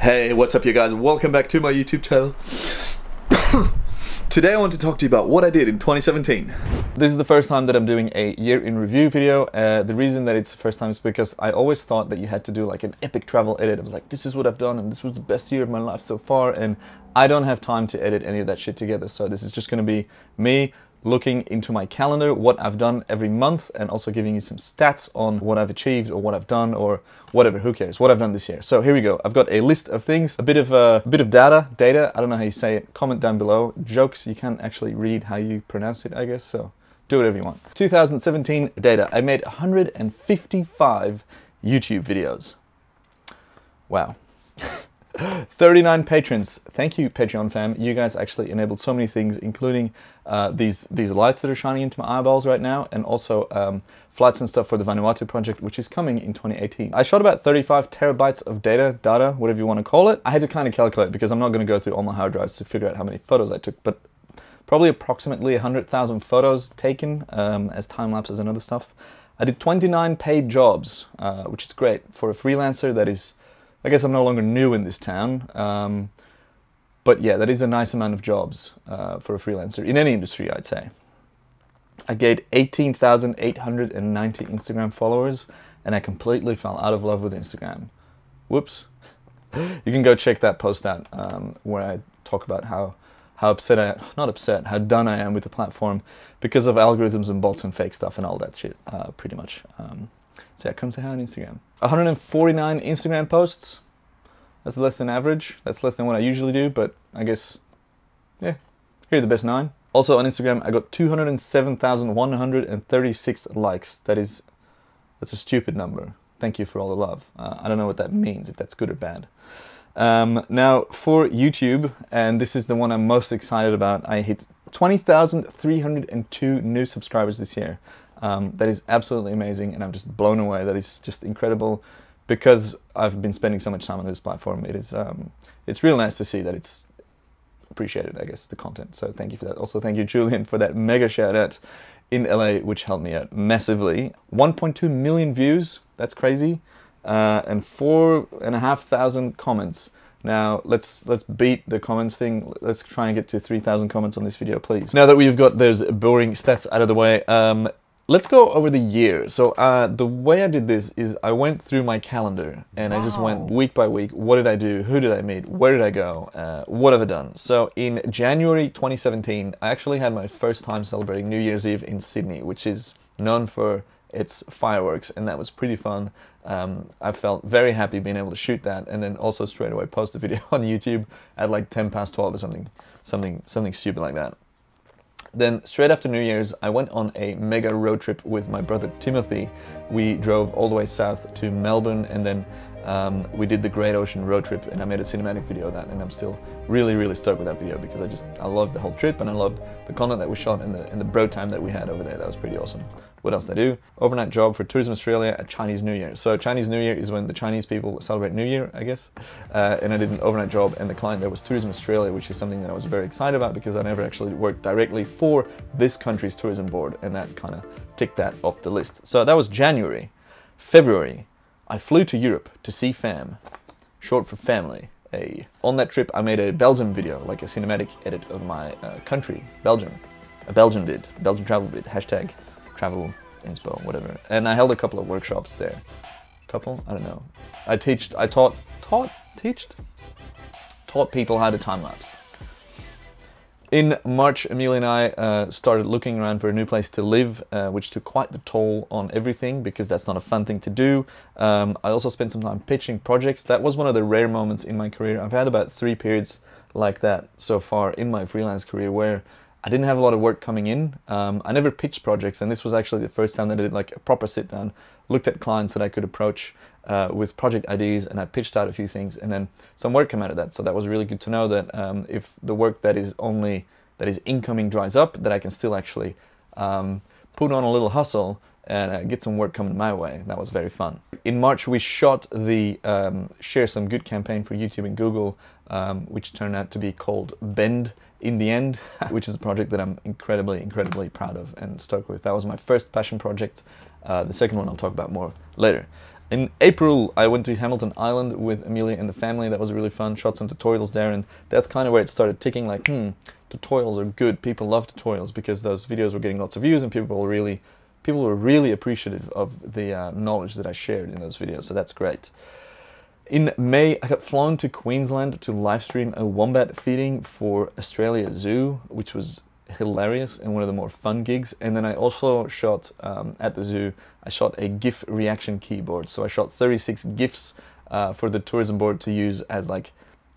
Hey, what's up you guys? Welcome back to my YouTube channel. Today I want to talk to you about what I did in 2017. This is the first time that I'm doing a year in review video. The reason that it's the first time is because I always thought that you had to do like an epic travel edit of like, this is what I've done and this was the best year of my life so far, and I don't have time to edit any of that shit together. So this is just going to be me looking into my calendar, what I've done every month, and also giving you some stats on what I've achieved or what I've done or whatever, who cares, what I've done this year. So here we go. I've got a list of things, a bit of data, I don't know how you say it. Comment down below. Jokes, you can't actually read how you pronounce it, I guess, so do whatever you want. 2017 data. I made 155 YouTube videos. Wow. 39 patrons. Thank you, Patreon fam. You guys actually enabled so many things, including these lights that are shining into my eyeballs right now, and also flights and stuff for the Vanuatu project, which is coming in 2018. I shot about 35 terabytes of data, whatever you want to call it. I had to kind of calculate because I'm not going to go through all my hard drives to figure out how many photos I took, but probably approximately 100,000 photos taken as time lapses and other stuff. I did 29 paid jobs, which is great for a freelancer. That is, I guess I'm no longer new in this town, but yeah, that is a nice amount of jobs for a freelancer in any industry, I'd say. I gained 18,890 Instagram followers, and I completely fell out of love with Instagram. Whoops. You can go check that post out where I talk about how upset how done I am with the platform because of algorithms and bots and fake stuff and all that shit, pretty much. So yeah, come say hi on Instagram. 149 Instagram posts. That's less than average. That's less than what I usually do, but I guess, yeah, here are the best 9. Also on Instagram, I got 207,136 likes. That's a stupid number. Thank you for all the love. I don't know what that means, if that's good or bad. Now for YouTube, and this is the one I'm most excited about, I hit 20,302 new subscribers this year. That is absolutely amazing, and I'm just blown away. That is just incredible because I've been spending so much time on this platform. It's real nice to see that it's appreciated, I guess, the content. So thank you for that. Also, thank you, Julian, for that mega shout out in LA, which helped me out massively. 1.2 million views. That's crazy, and 4,500 comments. Now let's beat the comments thing. Let's try and get to 3,000 comments on this video, please. Now that we've got those boring stats out of the way, let's go over the year. So the way I did this is I went through my calendar and I just went week by week. What did I do? Who did I meet? Where did I go? What have I done? So in January 2017, I actually had my first time celebrating New Year's Eve in Sydney, which is known for its fireworks, and that was pretty fun. I felt very happy being able to shoot that, and then also straight away post a video on YouTube at like 12 or something stupid like that. Then straight after New Year's, I went on a mega road trip with my brother Timothy. We drove all the way south to Melbourne, and then we did the Great Ocean road trip, and I made a cinematic video of that, and I'm still really stoked with that video because I loved the whole trip, and I loved the content that we shot and the bro time that we had over there. That was pretty awesome. What else did I do? Overnight job for Tourism Australia at Chinese New Year. So Chinese New Year is when the Chinese people celebrate New Year, I guess. And I did an overnight job, and the client there was Tourism Australia, which is something that I was very excited about because I never actually worked directly for this country's tourism board, and that kind of ticked that off the list. So that was January. February, I flew to Europe to see fam, short for family. On that trip, I made a Belgium video, like a cinematic edit of my country, Belgium. A Belgian travel vid, hashtag travel inspo, whatever. And I held a couple of workshops there. Couple? I don't know. I taught people how to time lapse. In March, Amelia and I started looking around for a new place to live, which took quite the toll on everything because that's not a fun thing to do. I also spent some time pitching projects. That was one of the rare moments in my career. I've had about 3 periods like that so far in my freelance career where I didn't have a lot of work coming in. I never pitched projects, and this was actually the first time that I did like a proper sit down, looked at clients that I could approach with project ideas, and I pitched out a few things, and then some work came out of that. So that was really good to know that if the work that is incoming dries up, that I can still actually put on a little hustle and get some work coming my way. That was very fun. In March, we shot the Share Some Good campaign for YouTube and Google, which turned out to be called Bend in the End, which is a project that I'm incredibly proud of and stoked with. That was my first passion project. The second one I'll talk about more later. In April, I went to Hamilton Island with Amelia and the family. That was really fun. Shot some tutorials there, and that's kind of where it started ticking, like, tutorials are good. People love tutorials because those videos were getting lots of views, and people were really appreciative of the knowledge that I shared in those videos, so that's great. In May, I got flown to Queensland to live stream a wombat feeding for Australia Zoo, which was hilarious and one of the more fun gigs. And then I also shot at the zoo, I shot a GIF reaction keyboard. So I shot 36 GIFs for the tourism board to use as like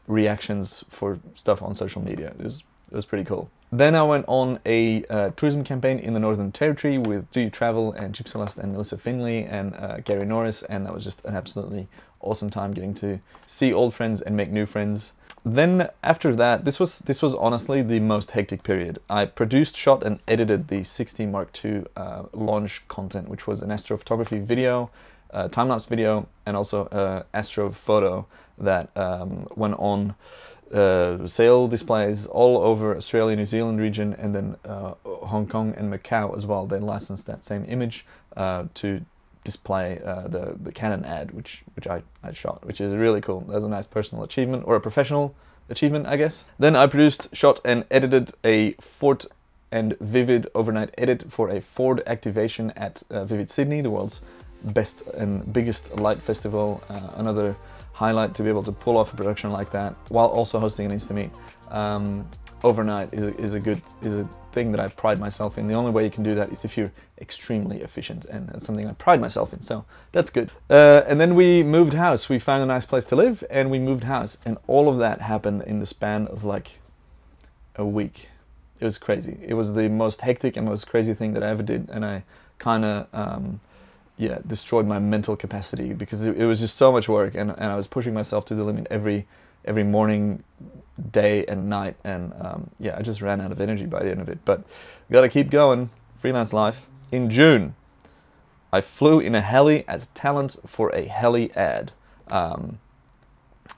reactions for stuff on social media. It was pretty cool. Then I went on a tourism campaign in the Northern Territory with Do You Travel and Chip Celeste and Melissa Finley and Gary Norris, and that was just an absolutely awesome time getting to see old friends and make new friends. Then after that, this was honestly the most hectic period. I produced, shot and edited the 60 Mark II launch content, which was an astrophotography video, time-lapse video, and also Astro photo that went on sale displays all over Australia, New Zealand region, and then Hong Kong and Macau as well. They licensed that same image to display the Canon ad, which I shot, which is really cool. That was a nice personal achievement, or a professional achievement, I guess. Then I produced, shot and edited a Fort and Vivid overnight edit for a Ford activation at Vivid Sydney, the world's best and biggest light festival. Another highlight to be able to pull off a production like that while also hosting an Insta-meet overnight is a thing that I pride myself in. The only way you can do that is if you're extremely efficient, and that's something I pride myself in, so that's good. And then we moved house. We found a nice place to live and we moved house, and all of that happened in the span of like a week. It was crazy. It was the most hectic and most crazy thing that I ever did, and I kind of destroyed my mental capacity because it was just so much work, and I was pushing myself to the limit every morning, day and night, and I just ran out of energy by the end of it. But gotta keep going. Freelance life. In June, I flew in a heli as talent for a heli ad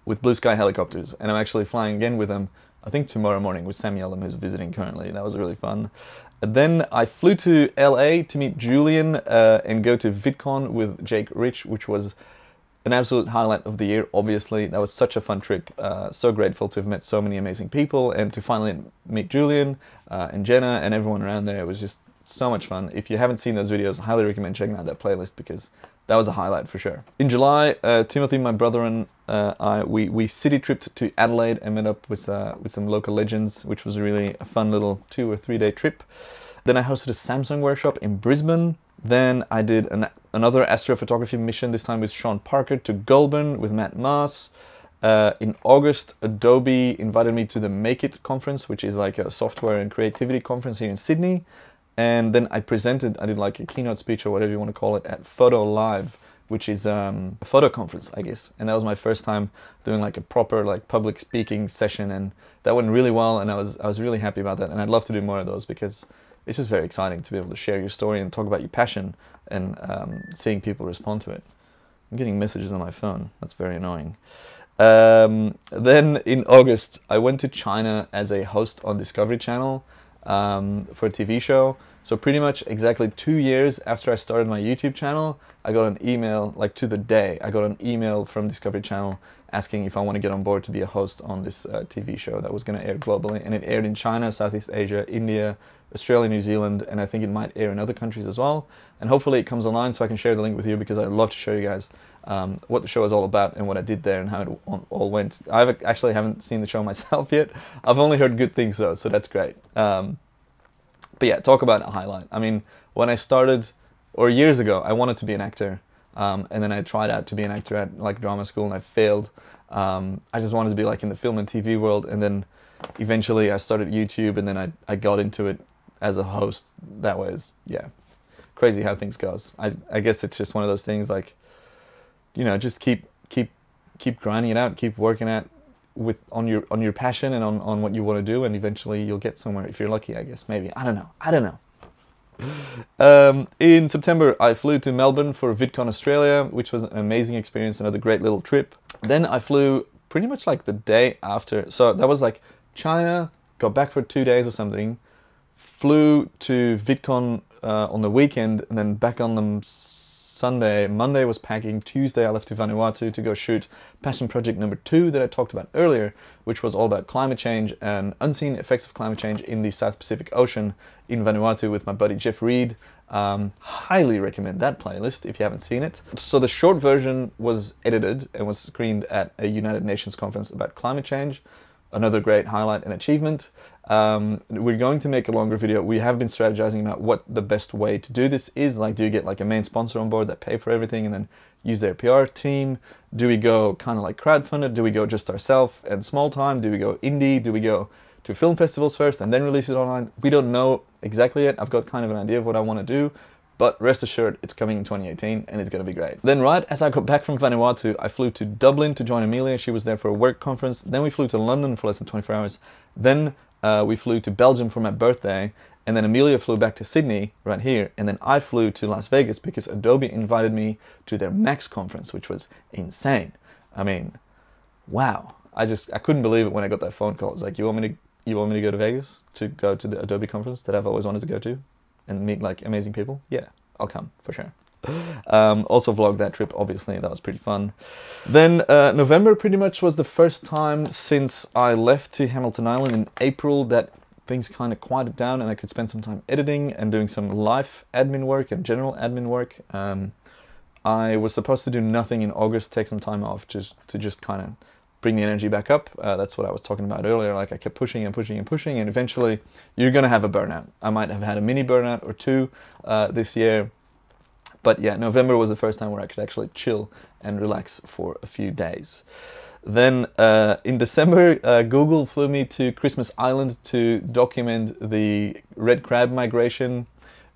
with Blue Sky Helicopters, and I'm actually flying again with them, I think tomorrow morning, with Sammy Ellum, who's visiting currently. That was really fun. And then I flew to LA to meet Julian and go to Vidcon with Jake Rich, which was an absolute highlight of the year, obviously. That was such a fun trip. So grateful to have met so many amazing people and to finally meet Julian and Jenna and everyone around there. It was just so much fun. If you haven't seen those videos, I highly recommend checking out that playlist because that was a highlight for sure. In July, Timothy, my brother, and we city tripped to Adelaide and met up with some local legends, which was really a fun little 2 or 3 day trip. Then I hosted a Samsung workshop in Brisbane. Then I did another astrophotography mission, this time with Sean Parker, to Goulburn with Matt Maas. In August, Adobe invited me to the Make It conference, which is like a software and creativity conference here in Sydney. And then I did like a keynote speech or whatever you want to call it at Photo Live, which is a photo conference, I guess. And that was my first time doing like a proper like public speaking session, and that went really well, and I was really happy about that. And I'd love to do more of those because it's just very exciting to be able to share your story and talk about your passion and seeing people respond to it. I'm getting messages on my phone. That's very annoying. Then in August, I went to China as a host on Discovery Channel for a TV show. So pretty much exactly 2 years after I started my YouTube channel, I got an email, like to the day, I got an email from Discovery Channel asking if I want to get on board to be a host on this TV show that was going to air globally. And it aired in China, Southeast Asia, India, Australia, New Zealand, and I think it might air in other countries as well. And hopefully it comes online so I can share the link with you, because I'd love to show you guys what the show is all about and what I did there and how it all went. I actually haven't seen the show myself yet. I've only heard good things though, so that's great. But yeah, talk about a highlight. I mean, when I started, or years ago, I wanted to be an actor. And then I tried out to be an actor at like drama school and I failed. I just wanted to be like in the film and TV world. And then eventually I started YouTube, and then I got into it as a host that way. Yeah, crazy how things goes. I guess it's just one of those things, like, you know, just keep grinding it out, keep working at on your passion and on what you want to do, and eventually you'll get somewhere if you're lucky, I guess. Maybe, I don't know. In September, I flew to Melbourne for Vidcon Australia, which was an amazing experience, another great little trip. Then I flew pretty much like the day after, so that was like China, got back for 2 days or something, flew to Vidcon on the weekend, and then back on the Sunday. Monday was packing. Tuesday I left to Vanuatu to go shoot passion project number 2 that I talked about earlier, which was all about climate change and unseen effects of climate change in the South Pacific Ocean in Vanuatu with my buddy Jeff Reed. Highly recommend that playlist if you haven't seen it. So the short version was edited and was screened at a United Nations conference about climate change. Another great highlight and achievement. We're going to make a longer video. We have been strategizing about what the best way to do this is. Like, do you get like a main sponsor on board that pay for everything and then use their PR team? Do we go kind of like crowdfunded? Do we go just ourselves and small time? Do we go indie? Do we go to film festivals first and then release it online? We don't know exactly yet. I've got kind of an idea of what I want to do, but rest assured it's coming in 2018 and it's going to be great. Then right as I got back from Vanuatu, I flew to Dublin to join Amelia. She was there for a work conference. Then we flew to London for less than 24 hours. Then we flew to Belgium for my birthday, and then Amelia flew back to Sydney right here, and then I flew to Las Vegas because Adobe invited me to their Max conference, which was insane. I mean, wow. I couldn't believe it when I got that phone call. It's like, you want me to go to Vegas to go to the Adobe conference that I've always wanted to go to and meet like amazing people? Yeah, I'll come for sure. Also vlogged that trip, obviously. That was pretty fun. Then November pretty much was the first time since I left to Hamilton Island in April that things kind of quieted down and I could spend some time editing and doing some life admin work and general admin work. I was supposed to do nothing in August, take some time off just to kind of bring the energy back up. That's what I was talking about earlier. Like, I kept pushing and pushing and pushing, and eventually you're gonna have a burnout. I might have had a mini burnout or two this year. But yeah, November was the first time where I could actually chill and relax for a few days. Then in December, Google flew me to Christmas Island to document the red crab migration,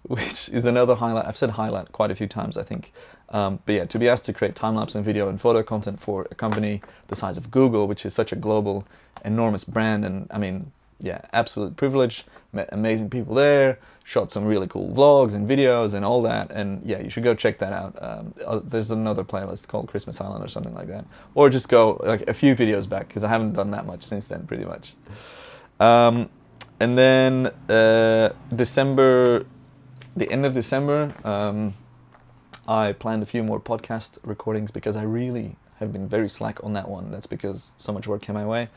which is another highlight. I've said highlight quite a few times, I think. But yeah, to be asked to create time-lapse and video and photo content for a company the size of Google, which is such a global, enormous brand, and I mean, yeah, absolute privilege. Met amazing people there, shot some really cool vlogs and videos and all that, and yeah, you should go check that out. There's another playlist called Christmas Island or something like that, or just go like a few videos back, because I haven't done that much since then, pretty much. And then December, the end of December, I planned a few more podcast recordings because I really have been very slack on that one. That's because so much work came my way.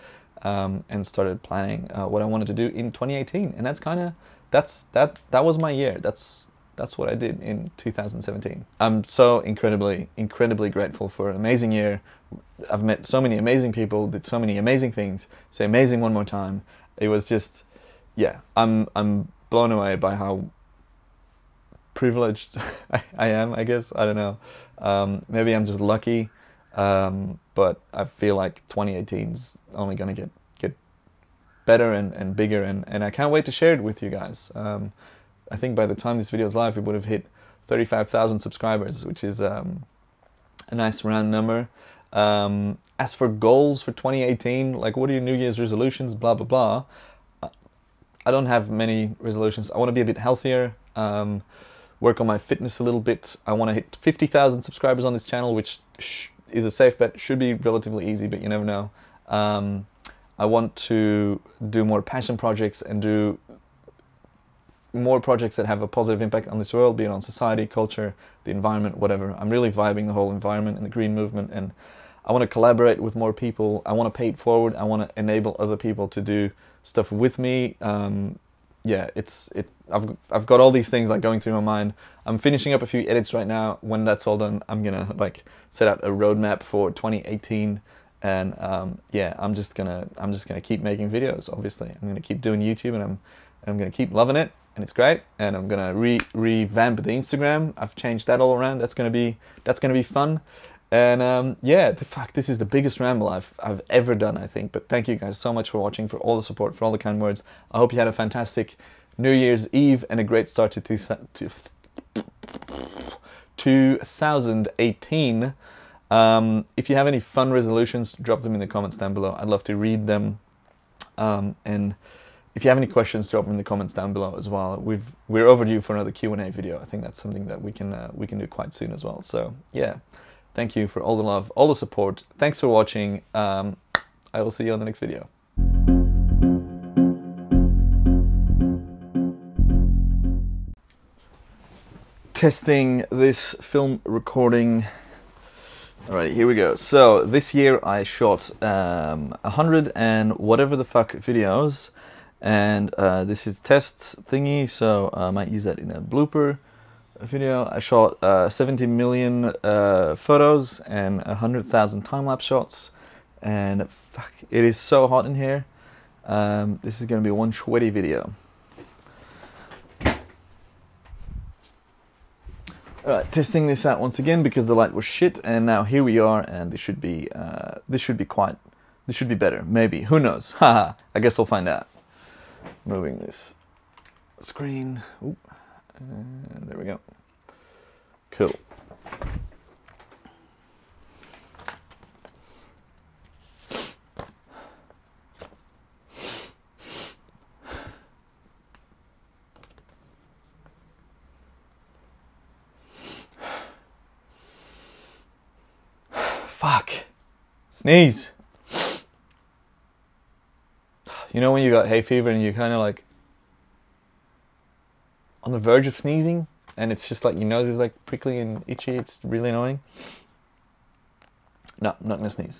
And started planning what I wanted to do in 2018, and that's kind of that was my year. That's what I did in 2017. I'm so incredibly grateful for an amazing year. I've met so many amazing people, did so many amazing things. Say amazing one more time. It was just, yeah, I'm blown away by how privileged I am, I guess. I don't know. Maybe I'm just lucky. But I feel like 2018's only gonna get better and bigger, and I can't wait to share it with you guys. I think by the time this video is live, it would have hit 35,000 subscribers, which is a nice round number. As for goals for 2018, like what are your New Year's resolutions, blah blah blah, I don't have many resolutions. I want to be a bit healthier, work on my fitness a little bit. I want to hit 50,000 subscribers on this channel, which is a safe bet. Should be relatively easy, but you never know. I want to do more passion projects and do more projects that have a positive impact on this world, be it on society, culture, the environment, whatever. I'm really vibing the whole environment and the green movement, and I want to collaborate with more people. I want to pay it forward. I want to enable other people to do stuff with me. Yeah, I've got all these things like going through my mind. I'm finishing up a few edits right now. When that's all done, I'm gonna like set out a roadmap for 2018, and yeah, I'm just gonna keep making videos. Obviously, I'm gonna keep doing YouTube, and I'm gonna keep loving it, and it's great. And I'm gonna revamp the Instagram. I've changed that all around. That's gonna be fun. And yeah, this is the biggest ramble I've ever done, I think. But thank you guys so much for watching, for all the support, for all the kind words. I hope you had a fantastic New Year's Eve and a great start to 2018. If you have any fun resolutions, drop them in the comments down below. I'd love to read them. And if you have any questions, drop them in the comments down below as well. We're overdue for another Q&A video. I think that's something that we can do quite soon as well. So yeah. Thank you for all the love, all the support. Thanks for watching. I will see you on the next video. testing this film recording. Alright, here we go. So this year I shot 100 and whatever the fuck videos, and this is test thingy, so I might use that in a blooper video. I shot 70 million photos and 100,000 time-lapse shots, and fuck, it is so hot in here. This is going to be one sweaty video. Alright, testing this out once again because the light was shit, and now here we are, and this should be better, maybe, who knows. Haha, I guess we'll find out. Moving this screen. Oop. And there we go. Cool. Fuck. Sneeze. You know when you got hay fever and you're kind of like on the verge of sneezing, and it's just like your nose is like prickly and itchy. It's really annoying. No, I'm not gonna sneeze.